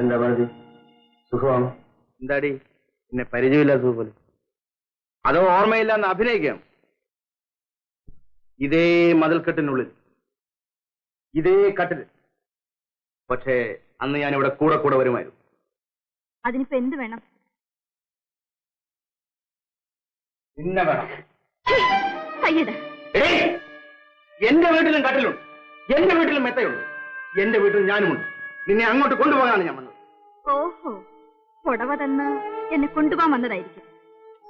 എന്താ മതി സുഖമാണ്? എന്താടി എന്നെ പരിചയമില്ല സുഖം? അതോ ഓർമ്മയില്ലെന്ന് അഭിനയിക്കാം? ഇതേ മതിൽക്കെട്ടിനുള്ളിൽ ഇതേ കട്ടിൽ. പക്ഷേ അന്ന് ഞാൻ ഇവിടെ കൂടെ കൂടെ വരുമായിരുന്നു. അതിനിപ്പോ എന്ത് വേണം? നിന്നെ വേണം. എന്റെ വീട്ടിലും കട്ടിലുണ്ട്, എന്റെ വീട്ടിലും മെത്തയുണ്ട്, എന്റെ വീട്ടിൽ ഞാനുമുണ്ട്. നിന്നെ അങ്ങോട്ട് കൊണ്ടുപോകാനാണ് ഞാൻ വന്നത്. ഓഹോ, പുടവ തന്ന് എന്നെ കൊണ്ടുപോകാൻ വന്നതായിരിക്കും.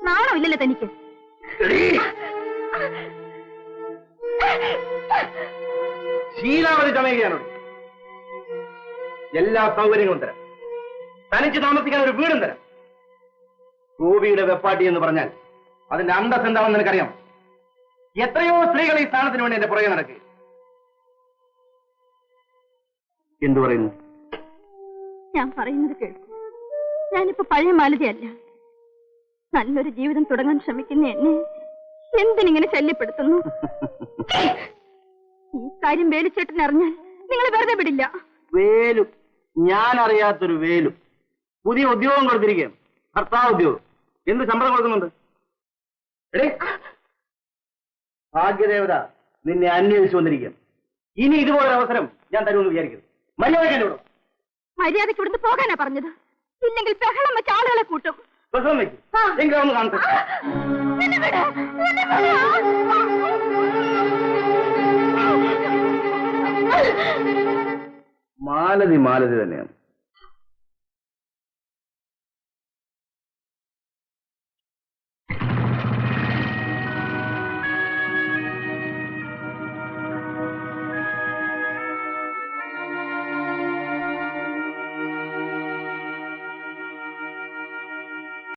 നാണോ ഇല്ലല്ലോ തനിക്ക്? ശീലാവധി ചമയുകയാണോ? എല്ലാ സൗകര്യങ്ങളും തരാം. തനിച്ച് താമസിക്കാൻ ഒരു വീടും തരാം. ഗോപിയുടെ വെപ്പാട്ടി എന്ന് പറഞ്ഞാൽ അതിന്റെ അന്തസ് എന്താണെന്ന് നിനക്കറിയാം. എത്രയോ സ്ത്രീകൾ ഈ സ്ഥാനത്തിന് വേണ്ടി എന്റെ പുറകെ നടക്കുക. എന്തു പറയുന്നു? ഞാൻ പറയുന്നത് കേൾക്കും. ഞാനിപ്പോ പഴയ മാലതിയല്ല. നല്ലൊരു ജീവിതം തുടങ്ങാൻ ശ്രമിക്കുന്ന എന്നെ എന്തിനിങ്ങനെ ശല്യപ്പെടുത്തുന്നു? ഈ കാര്യം വേലുച്ചേട്ടൻ അറിഞ്ഞാൽ നിങ്ങൾ വെറുതെ വിടില്ല. വേലും ഞാൻ അറിയാത്തൊരു വേലും പുതിയ ഉദ്യോഗം കൊടുത്തിരിക്കുകയാണ്. ഭർത്താവ് ഉദ്യോഗം. എന്ത് ശമ്പളം കൊടുക്കുന്നുണ്ട്? ഭാഗ്യദേവത നിന്നെ അന്വേഷിച്ചു വന്നിരിക്കുകയാണ്. ഇനി ഇതുപോലൊരു അവസരം ഞാൻ തരുമെന്ന് വിചാരിക്കുന്നു. മര്യാദ മര്യാദയ്ക്ക് ഇവിടുന്ന് പോകാനാ പറഞ്ഞത്. ഇല്ലെങ്കിൽ ബഹളം വെച്ച ആളുകളെ കൂട്ടും. ബഹളം വയ്ക്കും. എങ്കിലും ഒന്ന് കാണട്ടെ. മാലതി മാലതി തന്നെയാണ്.